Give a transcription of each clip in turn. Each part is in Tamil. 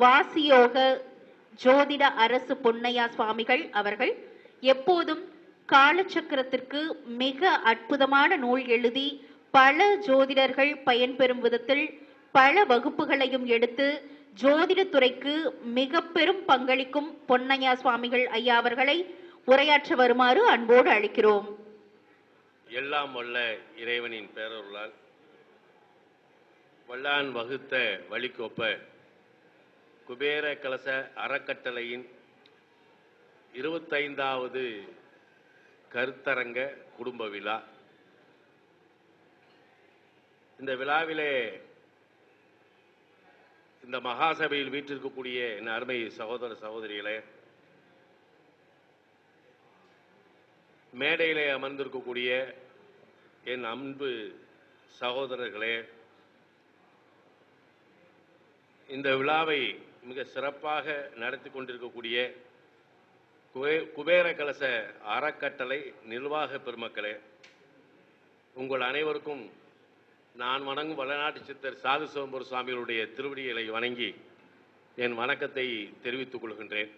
வாசியோக ஜோதிட அரசு பொன்னையா சுவாமிகள் அவர்கள் எப்போதும் காலச்சக்கரத்திற்கு மிக அற்புதமான நூல் எழுதி பல ஜோதிடர்கள் பயன்பெறும் விதத்தில் பல வகுப்புகளையும் எடுத்து ஜோதிடத்துறைக்கு மிக பெரும் பங்களிக்கும் பொன்னையா சுவாமிகள் ஐயா அவர்களை உரையாற்ற வருமாறு அன்போடு அழைக்கிறோம். எல்லாம் வல்ல இறைவனின் பேரருளால் வல்லான் வகுத்த வழிகொப்ப குபேர கலச அறக்கட்டளையின் 25வது கருத்தரங்க குடும்ப விழா. இந்த விழாவிலே இந்த மகாசபையில் வீற்றிருக்கக்கூடிய என் அருமை சகோதர சகோதரிகளே, மேடையிலே அமர்ந்திருக்கக்கூடிய என் அன்பு சகோதரர்களே, இந்த விழாவை மிக சிறப்பாக நடத்தி கொண்டிருக்கக்கூடிய குபேர கலச அறக்கட்டளை நிர்வாக பெருமக்களே, உங்கள் அனைவருக்கும் நான் வணங்கும் வளநாட்டு சித்தர் சாது சிதம்பரம் சுவாமிகளுடைய திருவடிகளை வணங்கி என் வணக்கத்தை தெரிவித்துக் கொள்கின்றேன்.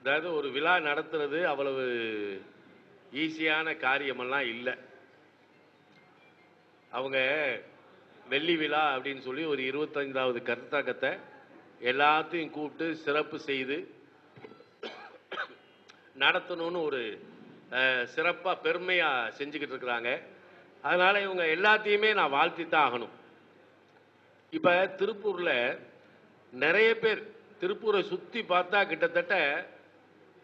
அதாவது ஒரு விழா நடத்துறது அவ்வளவு ஈஸியான காரியமெல்லாம் இல்லை. அவங்க வெள்ளி விழா அப்படின்னு சொல்லி ஒரு 25வது கருத்தரங்கத்தை எல்லாத்தையும் கூப்பிட்டு சிறப்பு செய்து நடத்தணும்னு ஒரு சிறப்பாக பெருமையாக செஞ்சுக்கிட்டு இருக்கிறாங்க. அதனால் இவங்க எல்லாத்தையுமே நான் வாழ்த்தித்தான் ஆகணும். இப்போ திருப்பூரில் நிறைய பேர் திருப்பூரை சுற்றி பார்த்தா கிட்டத்தட்ட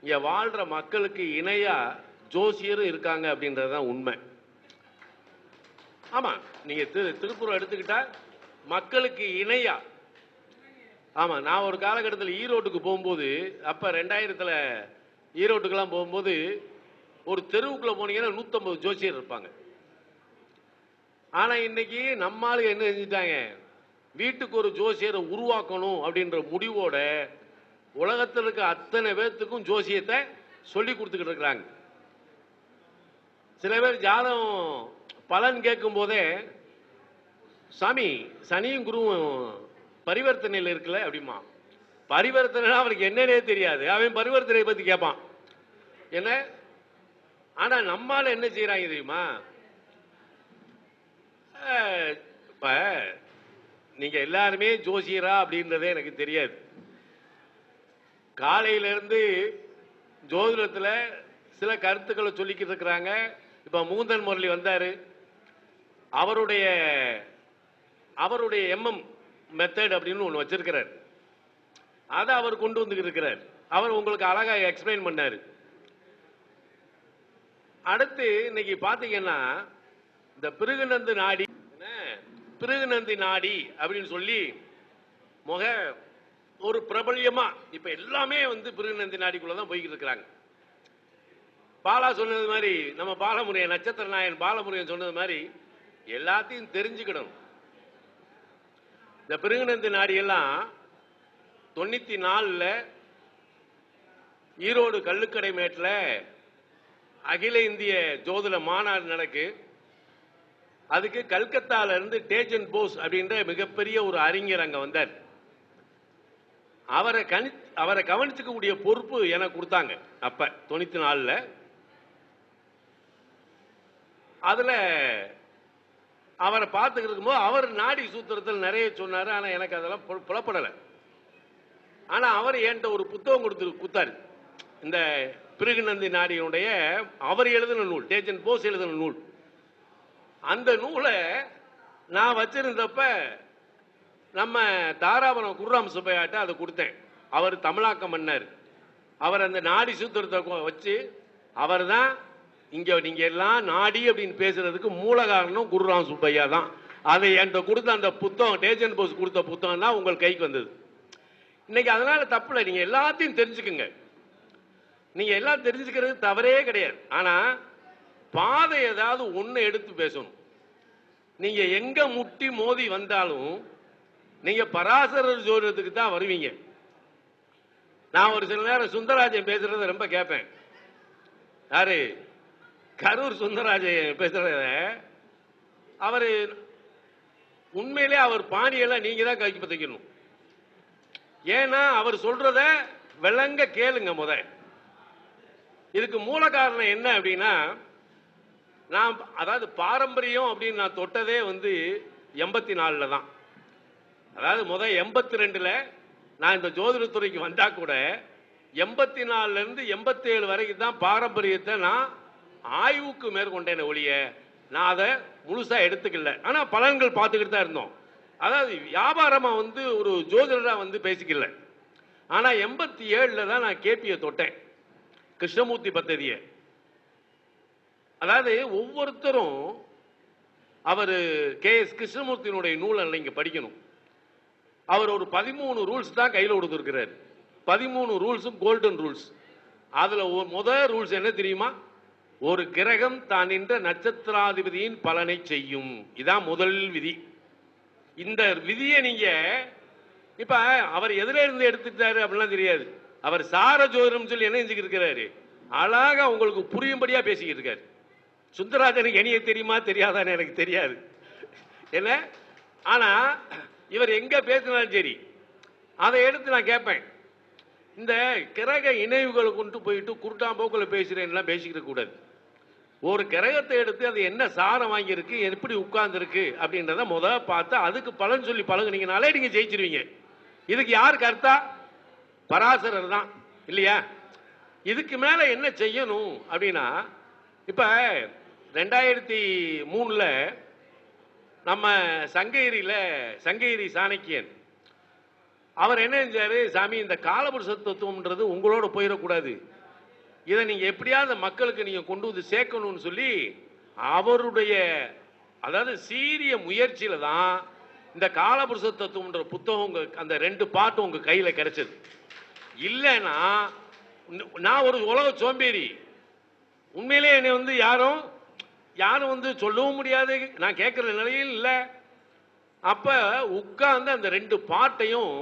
இங்கே வாழ்கிற மக்களுக்கு இணையாக ஜோசியரும் இருக்காங்க அப்படின்றது தான் உண்மை. ஆமாம், நீங்கள் திருப்பூரை எடுத்துக்கிட்டா மக்களுக்கு இணையா. ஆமாம், நான் ஒரு காலகட்டத்தில் ஈரோட்டுக்கு போகும்போது, அப்போ 2000 ஈரோட்டுக்கெல்லாம் போகும்போது ஒரு தெருவுக்குள்ளே போனீங்கன்னா 150 ஜோசியர் இருப்பாங்க. ஆனால் இன்னைக்கு நம்மளுக்கு என்ன செஞ்சுட்டாங்க, வீட்டுக்கு ஒரு ஜோசியரை உருவாக்கணும் அப்படின்ற முடிவோட உலகத்தில் இருக்க அத்தனை பேர்த்துக்கும் ஜோசியத்தை சொல்லி கொடுத்துக்கிட்டு இருக்கிறாங்க. சில பேர் ஜாதகம் பலன் கேட்கும் போதே, சாமி சனியும் குருவும் பரிவர்த்தனையில் இருக்குல்ல அப்படிமா. பரிவர்த்தனை அவனுக்கு என்னன்னே தெரியாது, அவன் பரிவர்த்தனை பற்றி கேட்பான் என்ன. ஆனால் நம்மால் என்ன செய்கிறாங்க தெரியுமா, இப்போ நீங்கள் எல்லாருமே ஜோசியரா அப்படின்றதே எனக்கு தெரியாது. காலையிலேருந்து ஜோதிடத்தில் சில கருத்துக்களை சொல்லிக்கிட்டு இருக்கிறாங்க. இப்போ முகுந்தன் முரளி வந்தார், அவருடைய எம்எம் மெத்தட் அப்படின்னு ஒன்று வச்சிருக்கிறார். அதை அவர் கொண்டு வந்துக்கிட்டு இருக்கிறார். அவர் உங்களுக்கு அழகாக எக்ஸ்பிளைன் பண்ணார். அடுத்து இன்னைக்கு பார்த்தீங்கன்னா இந்த பிருகுநந்தி நாடி அப்படின்னு சொல்லி ஒரு பிரபல்யமா இப்ப எல்லாமே பிருகுநந்தி நாடிக்குள்ள தான் போய்கிட்டு இருக்கிறாங்க. பாலா சொன்னது மாதிரி, நம்ம பாலமுருகன் நட்சத்திர நாயன் பாலமுருகன் சொன்னது மாதிரி எல்லாத்தையும் தெரிஞ்சுக்கிடணும். இந்த பிருகுநந்தி நாடியெல்லாம் 94 ஈரோடு கள்ளுக்கடை மேட்டில் அகில இந்திய ஜோதிட மாநாடு நடக்கு. அதுக்கு கல்கத்தால இருந்து டேஜன் போஸ் அப்படின்ற மிகப்பெரிய ஒரு அறிஞர் அங்க வந்தார். அவரை கவனிச்சுக்கக்கூடிய பொறுப்பு எனக்கு கொடுத்தாங்க அப்ப 94. அதுல அவரை பார்த்துக்கிட்டு இருக்கும்போது அவர் நாடி சூத்திரத்தில் நிறைய சொன்னார். ஆனா எனக்கு அதெல்லாம் புலப்படலை. ஆனா அவர் என்கிட்ட ஒரு புத்தகம் கொடுத்தாரு, இந்த பிருகுநந்தி நாடியினுடைய அவர் எழுதின நூல், டேஜன் போஸ் எழுதின நூல். அந்த நூலை நான் வச்சிருந்தப்ப நம்ம தாராபுரம் குர்ராம் சுப்பையாட்ட அதை கொடுத்தேன். அவர் தமிழாக்கம் பண்ணார். அவர் அந்த நாடி சூத்திரத்தை வச்சு அவர் தான் இங்க நீங்க எல்லாம் நாடி அப்படின்னு பேசுறதுக்கு மூல காரணம் குர்ராம் சுப்பையா தான். அதை என்கிட்ட கொடுத்த அந்த புத்தகம், டேஜன் போஸ் கொடுத்த புத்தகம் தான் உங்கள் கைக்கு வந்தது. இன்னைக்கு அதனால தப்பு இல்லை, நீங்க எல்லாத்தையும் தெரிஞ்சுக்குங்க. நீங்க எல்லாம் தெரிஞ்சுக்கிறது தவறே கிடையாது. ஆனா பாதை ஏதாவது ஒண்ணு எடுத்து பேசணும். நீங்க எங்க முட்டி மோதி வந்தாலும் நீங்க பராசரர் ஜோதிடத்துக்கு தான் வருவீங்க. நான் ஒரு சில நேரம் சுந்தரராஜன் பேசுறத ரொம்ப கேட்பேன். யாரு? கரூர் சுந்தரராஜன் பேசுறத. அவரு உண்மையிலே அவர் பாணியெல்லாம் நீங்க தான் கைக்கு தைக்கணும். ஏன்னா அவர் சொல்றத விளங்க கேளுங்க. இதுக்கு மூல காரணம் என்ன அப்படின்னா, நான் அதாவது பாரம்பரியம் அப்படின்னு நான் தொட்டதே 84 தான். அதாவது 82ல நான் இந்த ஜோதிடத்துறைக்கு வந்தா கூட 84ல இருந்து 87 வரைக்கும் தான் பாரம்பரியத்தை நான் ஆய்வுக்கு மேற்கொண்டேன் ஒழிய நான் அதை முழுசா எடுத்துக்கல. ஆனா பலன்கள் பார்த்துக்கிட்டு தான் இருந்தோம். அதாவது வியாபாரமா ஒரு ஜோதிடரா பேசிக்கல. ஆனா 87ல தான் நான் கேபியை தொட்டேன், கிருஷ்ணமூர்த்தி பத்ததியை. அதாவது ஒவ்வொருத்தரும் அவர் KS கிருஷ்ணமூர்த்தியினுடைய நூலை நீங்க படிக்கணும். அவர் ஒரு 13 ரூல்ஸ் தான் கையில் கொடுத்துருக்கிறார். 13 ரூல்ஸும் கோல்டன் ரூல்ஸ். அதுல முதல் ரூல்ஸ் என்ன தெரியுமா? ஒரு கிரகம் தான் நின்ற நட்சத்திராதிபதியின் பலனை செய்யும். இதான் முதல் விதி. இந்த விதியை நீங்க இப்ப அவர் எதிர இருந்து எடுத்துட்டாரு அப்படிலாம் தெரியாது. அவர் சார ஜோதிடம் சொல்லி என்ன செஞ்சுக்கிறாரு, அழகா உங்களுக்கு புரியும்படியா பேசிக்கிட்டு இருக்காரு. சுந்தரராஜனுக்கு என்னைய தெரியுமா தெரியாதான்னு எனக்கு தெரியாது என்ன. ஆனா இவர் எங்க பேசினாலும் சரி அதை எடுத்து நான் கேட்பேன். இந்த கிரக இணைவுகளை கொண்டு போயிட்டு குருட்டாம்போக்கில் பேசுறேன்லாம் பேசிக்கிற கூடாது. ஒரு கிரகத்தை எடுத்து அது என்ன சாரம் வாங்கியிருக்கு, எப்படி உட்கார்ந்து இருக்கு அப்படின்றத பார்த்து அதுக்கு பலன் சொல்லி பழகுனீங்கனாலே நீங்க ஜெயிச்சிருவீங்க. இதுக்கு யார் கர்த்தா? பராசரர் தான் இல்லையா? இதுக்கு மேல என்ன செய்யணும் அப்படின்னா, இப்ப 2003ல நம்ம சங்ககிரி சாணக்கியன் அவர் என்ன செஞ்சாரு, சாமி இந்த காலபுருஷ தத்துவம்ன்றது உங்களோட போயிடக்கூடாது, இதை நீங்க எப்படியாவது மக்களுக்கு நீங்க கொண்டு சேர்க்கணும்னு சொல்லி அவருடைய அதாவது சீரிய முயற்சியில தான் இந்த காலபுருஷ தத்துவம்ன்ற புத்தகம் அந்த 2 பாட்டும் உங்க கையில கிடைச்சது. இல்லைன்னா நான் ஒரு உலக சோம்பேறி. உண்மையிலே என்னை யாரும் சொல்லவும் முடியாது, நான் கேட்கிற நிலையில் இல்லை. அப்ப உட்கார்ந்து அந்த 2 பாட்டையும்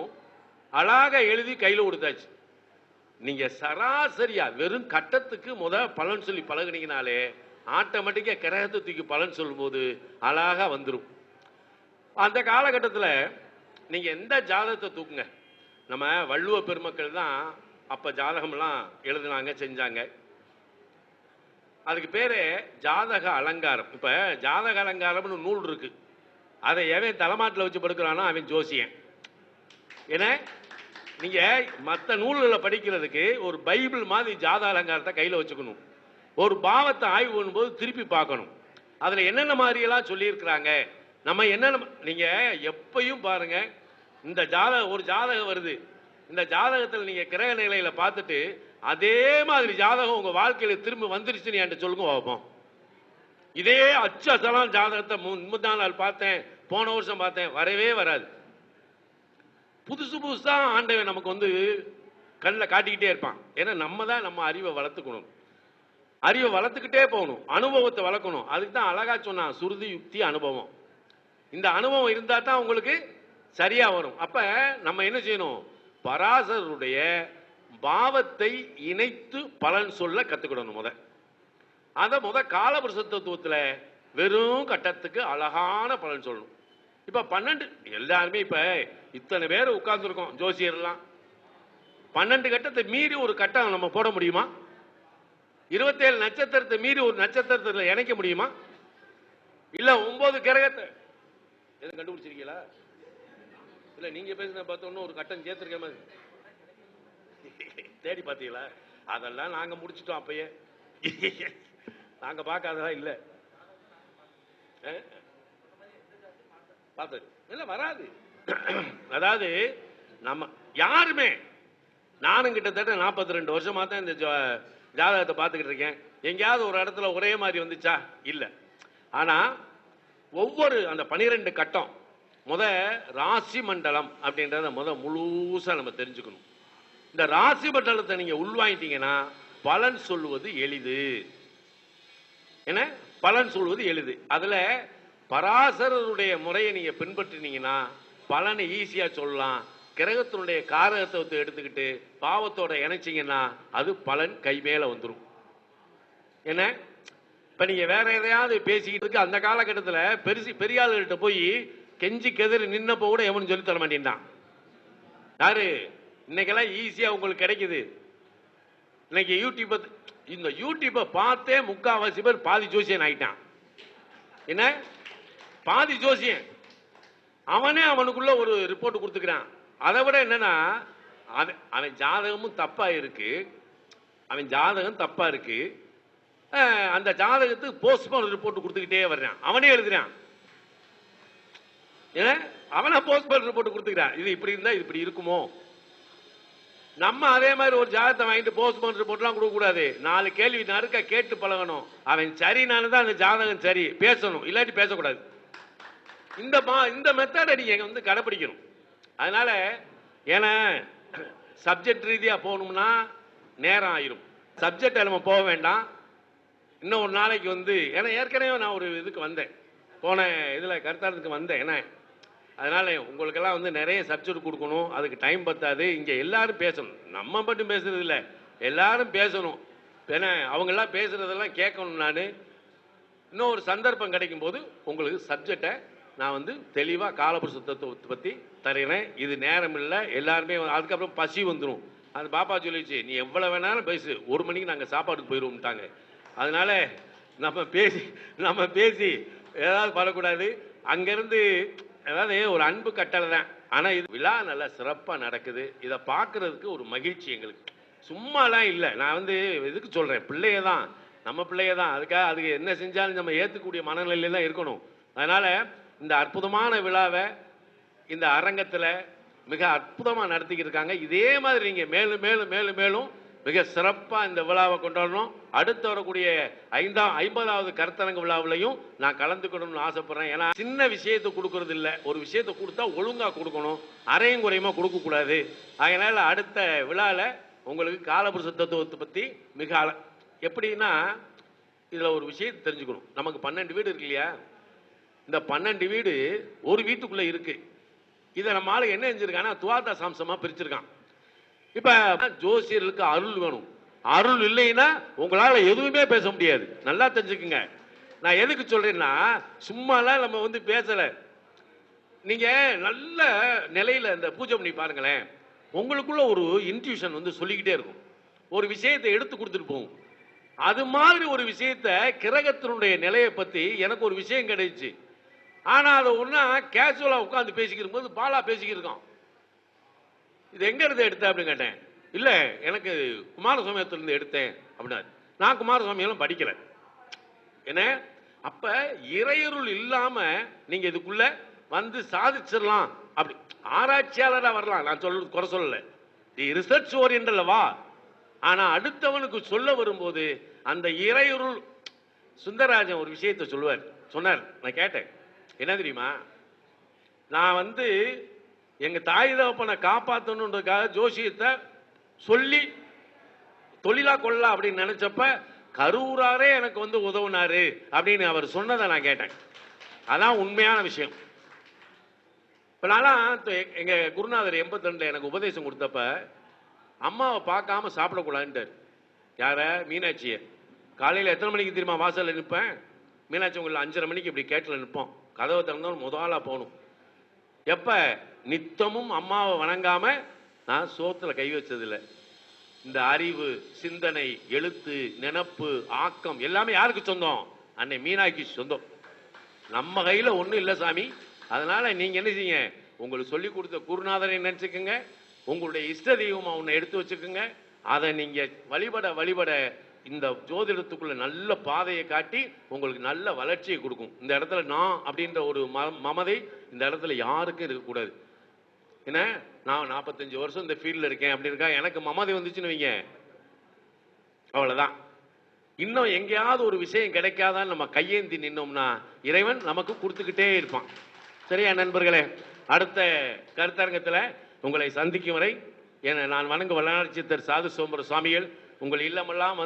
அழகா எழுதி கையில கொடுத்தாச்சு. நீங்க சராசரியா வெறும் கட்டத்துக்கு பலன் சொல்லி பழகுனீங்கனாலே ஆட்டோமேட்டிக்கா கிரகத்தை தூக்கி பலன் சொல்லும் போது அழகா வந்துடும். அந்த காலகட்டத்தில் நீங்க எந்த ஜாதகத்தை தூக்குங்க, நம்ம வள்ளுவ பெருமக்கள் தான் அப்ப ஜாதகம்லாம் எழுதினாங்க செஞ்சாங்க. அதுக்கு பேரு ஜாதக அலங்காரம். இப்ப ஜாதக அலங்காரம்னு நூல் இருக்கு, அதை எவன் தலைமாட்டில் வச்சு படுக்கிறானோ அவன் ஜோசியன். ஏன்னா நீங்க மற்ற நூல்களை படிக்கிறதுக்கு ஒரு பைபிள் மாதிரி ஜாதக அலங்காரத்தை கையில வச்சுக்கணும். ஒரு பாவத்தை ஆய்வு பண்ணும்போது திருப்பி பார்க்கணும், அதுல என்னென்ன மாதிரி எல்லாம் சொல்லி இருக்கிறாங்க. நம்ம என்னென்ன நீங்க எப்பயும் பாருங்க, இந்த ஒரு ஜாதகம் வருது, இந்த ஜாதகத்தில் நீங்க கிரக நிலையில பார்த்துட்டு அதே மாதிரி ஜாதகம் உங்க வாழ்க்கையில திரும்ப வந்துருச்சுன்னு என்கிட்ட சொல்லுங்க பார்ப்போம். இதே அச்சலாம் ஜாதகத்தை முந்தா நாள் பார்த்தேன், போன வருஷம் பார்த்தேன், வரவே வராது. புதுசா ஆண்டவன் நமக்கு கண்ணில் காட்டிக்கிட்டே இருப்பான். ஏன்னா நம்ம தான் நம்ம அறிவை வளர்த்துக்கணும், அறிவை வளர்த்துக்கிட்டே போகணும், அனுபவத்தை வளர்க்கணும். அதுக்கு தான் அழகா சொன்னான், சுருதி யுக்தி அனுபவம். இந்த அனுபவம் இருந்தா தான் உங்களுக்கு சரியா வரும். அப்ப நம்ம என்ன செய்யணும், பராசருடைய பாவத்தை இணைத்து பலன் சொல்ல கத்துக்கிடணும். அத காலபுருஷ தத்துவத்துல வெறும் கட்டத்துக்கு அழகான பலன் சொல்லணும். இப்ப 12 எல்லாருமே இப்ப இத்தனை பேர் உட்கார்ந்து இருக்கோம் ஜோசியர்லாம், 12 கட்டத்தை மீறி ஒரு கட்டம் நம்ம போட முடியுமா? 27 நட்சத்திரத்தை மீறி ஒரு நட்சத்திரத்தில் இணைக்க முடியுமா? இல்ல 9 கிரகத்தை எதுவும் கண்டுபிடிச்சிருக்கீங்களா? இல்ல நீங்க பேசுன பார்த்தோன்னு ஒரு கட்டம் சேர்த்திருக்க மாதிரி தேடி பார்த்தீங்களா? அதெல்லாம் நாங்க முடிச்சிட்டோம் அப்பயே, நாங்க பார்க்காததா இல்ல பார்த்தது இல்ல வராது. அதாவது நம்ம யாருமே, நானும் கிட்டத்தட்ட 42 வருஷமா தான் இந்த ஜாதகத்தை பார்த்துக்கிட்டு இருக்கேன். எங்கேயாவது ஒரு இடத்துல ஒரே மாதிரி வந்துச்சா? இல்ல. ஆனா ஒவ்வொரு அந்த 12 கட்டம் ராசி மண்டலம் அப்படின்றத முழுசா நம்ம தெரிஞ்சுக்கணும். இந்த ராசி மண்டலத்தை நீங்க உள்வாங்கிட்டீங்கன்னா பலன் சொல்லுவது எளிது. என்ன பலன் சொல்வது எளிது. அதுல பராசரருடைய முறையை நீங்க பின்பற்றினீங்கன்னா பலனை ஈஸியா சொல்லலாம். கிரகத்தினுடைய காரகத்தை எடுத்துக்கிட்டு பாவத்தோட இணைச்சிங்கன்னா அது பலன் கை மேல வந்துடும். என்ன இப்ப நீங்க வேற எதையாவது பேசிக்கிட்டு இருக்கு, அந்த காலகட்டத்தில் பெரியாளர்கிட்ட போய் கெஞ்சி கெதிரி நின்னப்போ கூட எவனும் சொல்லி தர மாட்டேன்டான். யாரு? இன்னைக்கெல்லாம் ஈஸியா உங்களுக்கு கிடைக்குது. இன்னைக்கு இந்த யூடியூப்பை பார்த்தே முக்காவாசி பேர் பாதி ஜோசியன் ஆயிட்டான். என்ன பாதி ஜோசியன்? அவனே அவனுக்குள்ள ஒரு ரிப்போர்ட் கொடுத்துக்கிறான். அதை விட என்னன்னா, அவன் ஜாதகமும் தப்பா இருக்கு, அவன் ஜாதகம் தப்பா இருக்கு, அந்த ஜாதகத்துக்கு போஸ்ட்மார்டம் ரிப்போர்ட் கொடுத்துக்கிட்டே வர்றான். அவனே எழுதுறான். அவனா போஸ்ட்மார்டம் ரிப்போர்ட் கொடுத்துக்கிறான். இது இப்படி இருந்தா இது இப்படி இருக்குமோ? நம்ம அதே மாதிரி ஒரு ஜாதகத்தை வாங்கிட்டு போஸ்ட்மார்டம் ரிப்போர்ட்லாம் கொடுக்க கூடாது. 4 கேள்வி நறுக்க கேட்டு பழகணும். அவன் சரினால்தான் அந்த ஜாதகம் சரி, பேசணும், இல்லாட்டி பேசக்கூடாது. இந்த மெத்தடை நீங்க கடைபிடிக்கணும். அதனால ஏன்னா சப்ஜெக்ட் ரீதியா போகணும்னா நேரம் ஆயிரும். சப்ஜெக்ட் நம்ம போக வேண்டாம். இன்னும் ஒரு நாளைக்கு ஏன்னா ஏற்கனவே நான் ஒரு இதுக்கு வந்தேன், போன இதுல கருத்தாளத்துக்கு வந்தேன். ஏன்னா அதனால உங்களுக்கெல்லாம் நிறைய சப்ஜெக்ட் கொடுக்கணும், அதுக்கு டைம் பத்தாது. இங்க எல்லாரும் பேசணும், நம்ம மட்டும் பேசுறது இல்லை, எல்லாரும் பேசணும். ஏன்னா அவங்க எல்லாம் பேசுறதெல்லாம் கேட்கணும். நான் இன்னும் ஒரு சந்தர்ப்பம் கிடைக்கும் போது உங்களுக்கு சப்ஜெக்டை நான் தெளிவா காலபுருஷ தத்துவத்தை பத்தி தருகிறேன். இது நேரம் இல்லை, எல்லாருமே அதுக்கப்புறம் பசி வந்துடும். அந்த பாப்பா சொல்லிச்சு, நீ எவ்வளவு வேணாலும் பேசு, 1 மணிக்கு நாங்க சாப்பாட்டுக்கு போயிடுவோம்ட்டாங்க. அதனால நம்ம பேசி ஏதாவது பண்ணக்கூடாது. அங்கிருந்து அதாவது ஒரு அன்பு கட்டளை தான். ஆனா இது விழா நல்லா சிறப்பா நடக்குது. இதை பார்க்கறதுக்கு ஒரு மகிழ்ச்சி எங்களுக்கு. சும்மாலாம் இல்லை. நான் எதுக்கு சொல்றேன், பிள்ளைய தான், நம்ம பிள்ளைய தான். அதுக்கு என்ன செஞ்சாலும் நம்ம ஏற்றுக்கூடிய மனநிலையில தான் இருக்கணும். அதனால இந்த அற்புதமான விழாவை இந்த அரங்கத்துல மிக அற்புதமா நடத்திக்கிட்டு இருக்காங்க. இதே மாதிரி நீங்க மேலும் மேலும் மேலும் மேலும் மிக சிறப்பா இந்த விழாவை கொண்டாடணும். அடுத்து வரக்கூடிய 50வது கருத்தரங்க விழாவிலையும் நான் கலந்துக்கணும்னு ஆசைப்படுறேன். ஏன்னா சின்ன விஷயத்தை கொடுக்கறது இல்லை, ஒரு விஷயத்தை கொடுத்தா ஒழுங்கா கொடுக்கணும், அரையும் குறையுமா கொடுக்க கூடாது. அதனால அடுத்த விழால உங்களுக்கு காலபுருஷ தத்துவத்தை பத்தி மிக எப்படின்னா, இதுல ஒரு விஷயத்தை தெரிஞ்சுக்கணும். நமக்கு 12 வீடு இருக்கு இல்லையா? இந்த 12 வீடு ஒரு வீட்டுக்குள்ள இருக்கு. இதை நம்மளால என்ன செஞ்சிருக்கான்னா துவாதா சாம்சமா பிரிச்சிருக்கான். இப்ப ஜோசியர்களுக்கு அருள் வேணும். அருள் இல்லைன்னா உங்களால எதுவுமே பேச முடியாது. நல்லா தெரிஞ்சுக்குங்க. நான் எதுக்கு சொல்றேன்னா, சும்மாலாம் நம்ம பேசல. நீங்க நல்ல நிலையில இந்த பூஜை பண்ணி பாருங்களேன், உங்களுக்குள்ள ஒரு இன்ட்யூஷன் சொல்லிக்கிட்டே இருக்கும், ஒரு விஷயத்தை எடுத்து கொடுத்துட்டு போகும். அது மாதிரி ஒரு விஷயத்தை கிரகத்தினுடைய நிலையை பத்தி எனக்கு ஒரு விஷயம் கிடைச்சு. ஆனா அதை ஒன்னா கேஷுவலா உட்காந்து பேசிக்கிற போது பாலா பேசிக்கிட்டு இருக்கான். இது எங்க இருந்து எடுத்த அப்படின்னு கேட்டேன். இல்ல எனக்கு குமாரசுவாமியத்திலிருந்து எடுத்தேன் அப்படின்னா. நான் குமாரசுவாமி எல்லாம் படிக்கல. என்ன அப்ப இறையருள் இல்லாம நீங்க இதுக்குள்ள சாதிச்சிடலாம். அப்படி ஆராய்ச்சியாளரா வரலாம், நான் குறை சொல்லல, ரிசர்ச் ஓரியன்டல் வா. ஆனா அடுத்தவனுக்கு சொல்ல வரும்போது அந்த இறையருள். சுந்தரராஜன் ஒரு விஷயத்தை சொன்னார், நான் கேட்டேன். என்ன தெரியுமா, நான் எங்க தாய் தகப்பனை காப்பாற்றணுன்றதுக்காக ஜோசியத்தை சொல்லி தொழிலா கொள்ளலாம் அப்படின்னு நினைச்சப்ப கரூராரே எனக்கு உதவுனாரு அப்படின்னு அவர் சொன்னதை நான் கேட்டேன். அதான் உண்மையான விஷயம். இப்ப நான்லாம் எங்க குருநாதர் 82 எனக்கு உபதேசம் கொடுத்தப்ப அம்மாவை பார்க்காம சாப்பிடக்கூடாதுன்ட்டார். யார? மீனாட்சிய. காலையில எத்தனை மணிக்கு தெரியுமா வாசல்ல நிற்பேன்? மீனாட்சி உங்களை 5:30 மணிக்கு இப்படி கேட்டில் நிற்போம். கதவை திறந்தோம் முதலா போகணும். எப்ப நித்தமும் அம்மாவை வணங்காம நான் சோத்துல கை வச்சதில்லை. இந்த அறிவு, சிந்தனை, எழுத்து, நினப்பு, ஆக்கம் எல்லாமே யாருக்கு சொந்தம்? அன்னை மீனாட்சி சொந்தம். நம்ம கையில ஒண்ணும் இல்லை சாமி. அதனால நீங்க என்ன செய்யுங்க, உங்களுக்கு சொல்லி கொடுத்த குருநாதரை நினைச்சுக்குங்க, உங்களுடைய இஷ்ட தெய்வமா ஒண்ணு எடுத்து வச்சுக்குங்க. அதை நீங்க வழிபட இந்த ஜோதிடத்துக்குள்ள நல்ல பாதையை காட்டி உங்களுக்கு நல்ல வளர்ச்சியை கொடுக்கும். இந்த இடத்துல நான் அப்படின்ற ஒரு மமதை இந்த இடத்துல யாருக்கும் இருக்கக்கூடாது. என்ன, நான் 45 வருஷம் இந்த ஃபீல்ட்ல இருக்கேன் அப்படி இருக்கா, எனக்கு மமதை வந்துச்சுன்னு வைங்க, அவ்வளவுதான். இன்னும் எங்கேயாவது ஒரு விஷயம் கிடைக்காதான்னு நம்ம கையேந்தி நின்னோம்னா இறைவன் நமக்கு கொடுத்துக்கிட்டே இருப்பான். சரியா நண்பர்களே, அடுத்த கருத்தரங்கத்தில் உங்களை சந்திக்கும் வரை நான் வணங்க வல்லாட்சித்தர் சாது சோம்பர சுவாமிகள் உங்கள் இல்லமெல்லாம்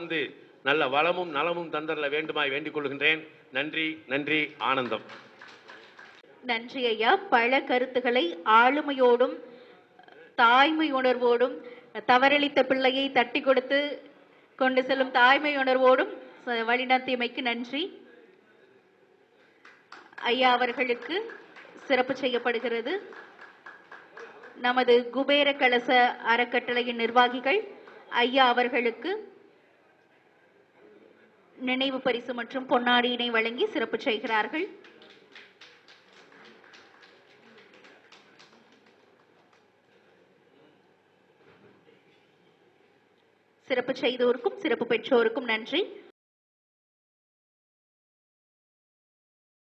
நல்ல வளமும் நலமும் தந்தரல வேண்டுமாய் வேண்டிக் கொள்கின்றேன். நன்றி, நன்றி, ஆனந்தம். நன்றி ஐயா. பல கருத்துக்களை ஆளுமையோடும் தாய்மை உணர்வோடும் தவறளித்த பிள்ளையை தட்டி கொடுத்து கொண்டு செல்லும் தாய்மை உணர்வோடும் வழிநடத்தியமைக்கு நன்றி ஐயா. அவர்களுக்கு சிறப்பு செய்யப்படுகிறது. நமது குபேர கலச அறக்கட்டளையின் நிர்வாகிகள் ஐயா அவர்களுக்கு நினைவு பரிசு மற்றும் பொன்னாடியினை வழங்கி சிறப்பு செய்கிறார்கள். சிறப்பு செய்தோருக்கும் சிறப்பு பெற்றோருக்கும் நன்றி.